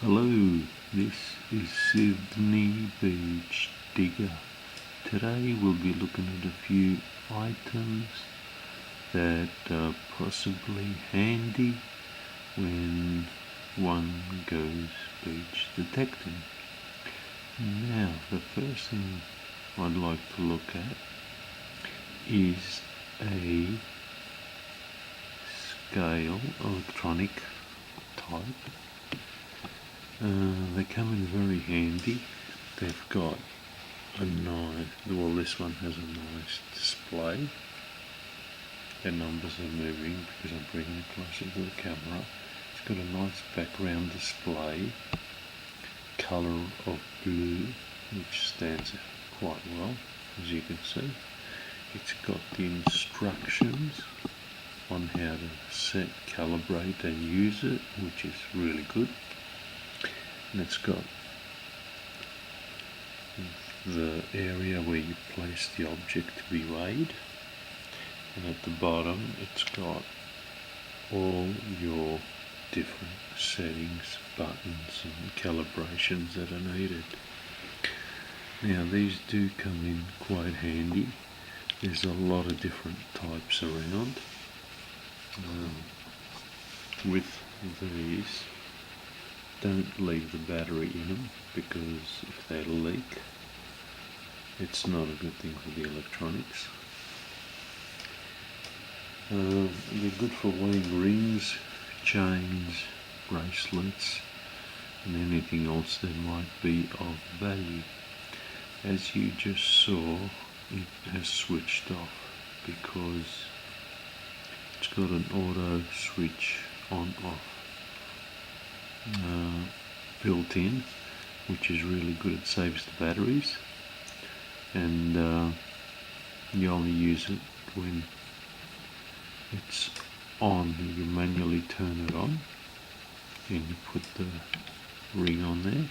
Hello, this is Sydney Beach Digger. Today we'll be looking at a few items that are possibly handy when one goes beach detecting. Now, the first thing I'd like to look at is a scale, electronic type. They come in very handy. They've got a nice, well, this one has a nice display. The numbers are moving because I'm bringing it closer to the camera. It's got a nice background display, colour of blue, which stands out quite well, as you can see. It's got the instructions on how to set, calibrate and use it, which is really good. And it's got the area where you place the object to be weighed, and at the bottom it's got all your different settings, buttons and calibrations that are needed. Now these do come in quite handy. There's a lot of different types around. With these, don't leave the battery in them, because if they leak, it's not a good thing for the electronics. They're good for weighing rings, chains, bracelets and anything else that might be of value. As you just saw, it has switched off because it's got an auto switch on off built in, which is really good. It saves the batteries, and you only use it when it's on. You manually turn it on and you put the ring on there,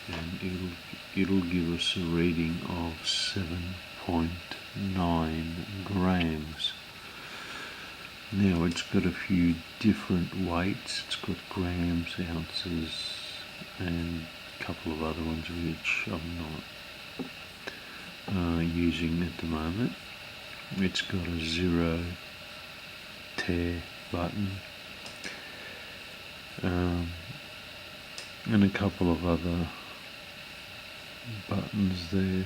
and it'll give us a reading of 7.9 grams. Now it's got a few different weights. It's got grams, ounces and a couple of other ones which I'm not using at the moment. It's got a 0 tear button and a couple of other buttons there,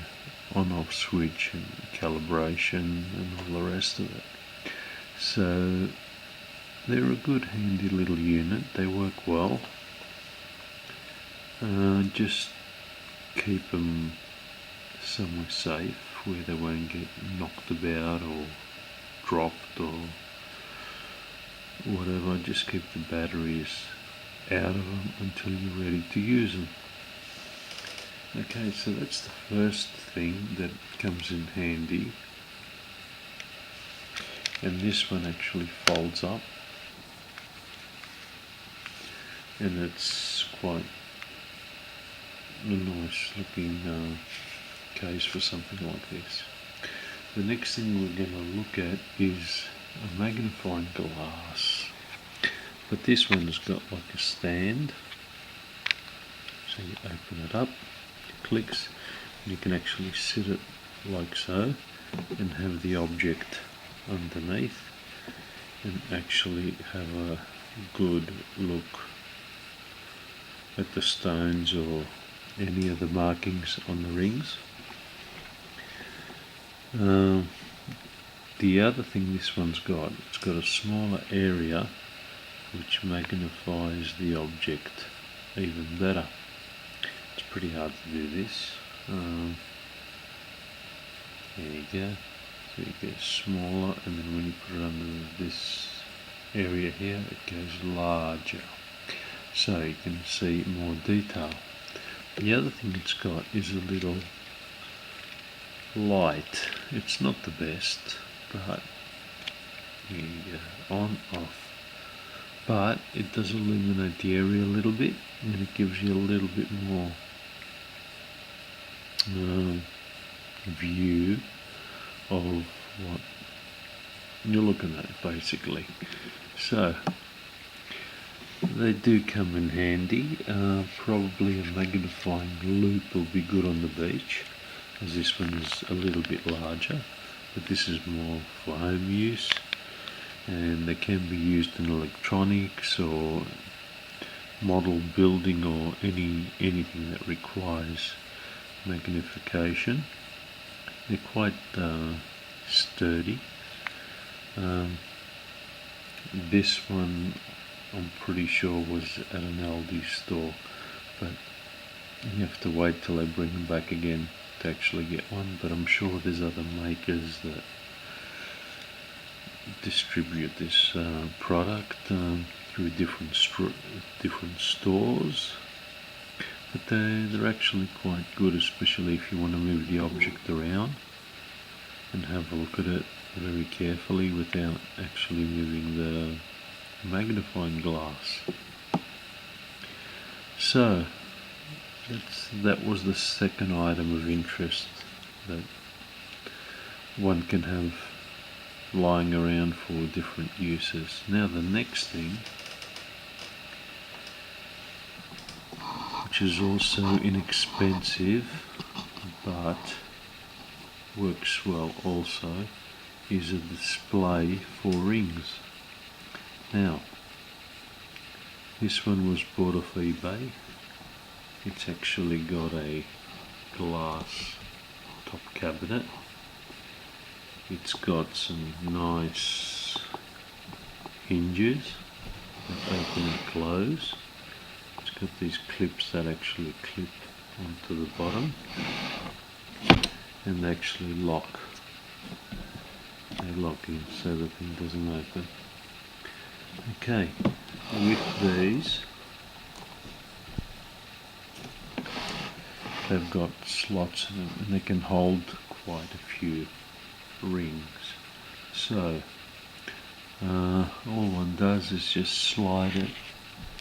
on off switch and calibration and all the rest of it. So they're a good handy little unit. They work well. Just keep them somewhere safe where they won't get knocked about or dropped or whatever. Just keep the batteries out of them until you're ready to use them. Okay, so that's the first thing that comes in handy. And this one actually folds up, and it's quite a nice looking case for something like this. The next thing we're going to look at is a magnifying glass, but this one's got like a stand, so you open it up, it clicks, and you can actually sit it like so and have the object underneath and actually have a good look at the stones or any of the markings on the rings. The other thing this one's got, it's got a smaller area which magnifies the object even better. It's pretty hard to do this. There you go. So it gets smaller, and then when you put it under this area here, it goes larger, so you can see more detail. The other thing it's got is a little light. It's not the best, but here you go, on, off. But it does illuminate the area a little bit, and it gives you a little bit more view of what you're looking at, basically. So They do come in handy. Probably a magnifying loupe will be good on the beach, as this one is a little bit larger, but this is more for home use, and they can be used in electronics or model building or anything that requires magnification. They're quite sturdy. This one I'm pretty sure was at an Aldi store, but you have to wait till they bring them back again to actually get one. But I'm sure there's other makers that distribute this product through different stores, but they're actually quite good, especially if you want to move the object around and have a look at it very carefully without actually moving the magnifying glass. So that was the second item of interest that one can have lying around for different uses. Now the next thing, which is also inexpensive but works well also, is a display for rings. Now this one was bought off eBay. It's actually got a glass top cabinet. It's got some nice hinges that open and close. It's got these clips that actually clip onto the bottom and they actually lock. They lock in so the thing doesn't open. Okay, with these they've got slots in them and they can hold quite a few rings. So all one does is just slide it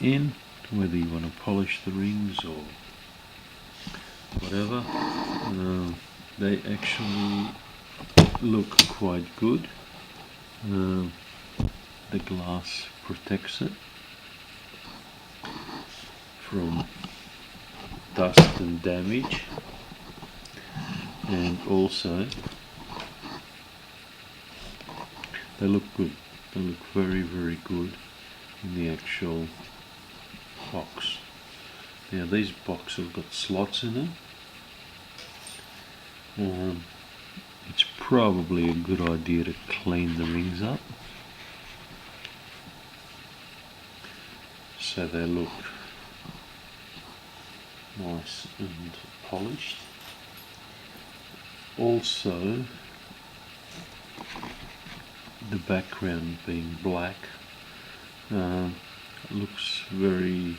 in, whether you want to polish the rings or whatever. They actually look quite good. The glass protects it from dust and damage, and also they look good. They look very, very good in the actual box. Now these boxes have got slots in them. It's probably a good idea to clean the rings up so they look nice and polished. Also, the background being black looks very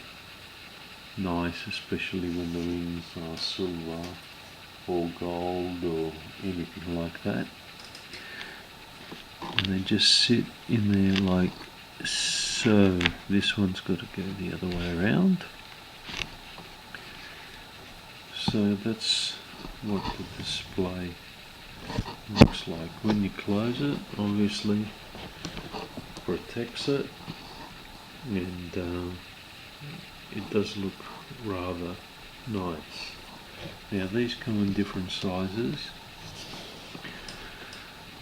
nice, especially when the rings are silver or gold or anything like that, and they just sit in there like so. This one's got to go the other way around. So that's what the display looks like. When you close it, obviously protects it, and it does look rather nice. Now these come in different sizes.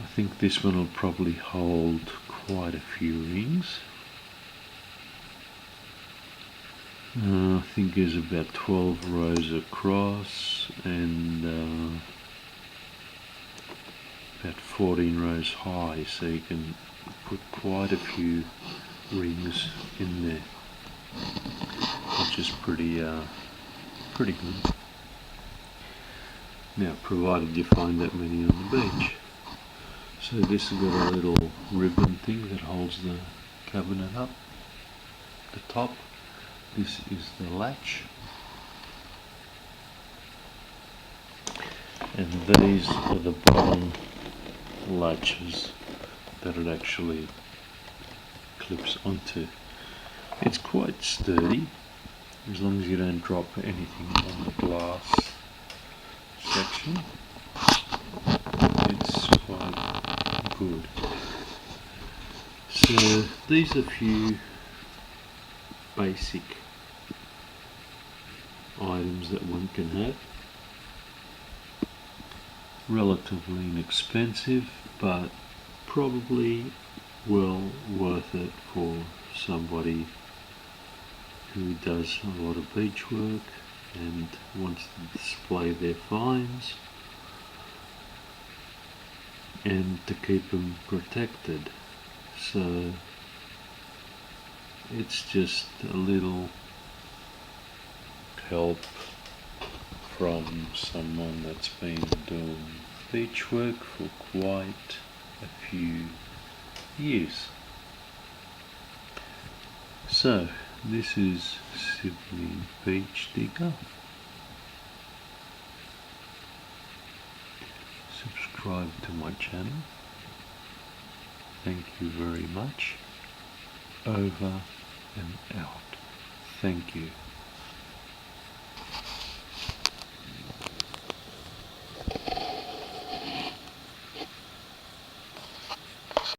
I think this one will probably hold quite a few rings. I think there's about 12 rows across and about 14 rows high, so you can put quite a few rings in there, which is pretty good. Now, provided you find that many on the beach. So this has got a little ribbon thing that holds the cabinet up, the top. This is the latch, and these are the bottom latches that it actually clips onto. It's quite sturdy, as long as you don't drop anything on the glass section. It's quite good. So these are a few basic items that one can have. Relatively inexpensive, but probably well worth it for somebody who does a lot of beach work and wants to display their finds and to keep them protected. So it's just a little help from someone that's been doing beach work for quite a few years. So this is Sydney Beach Digger. Subscribe to my channel. Thank you very much. Over and out. Thank you.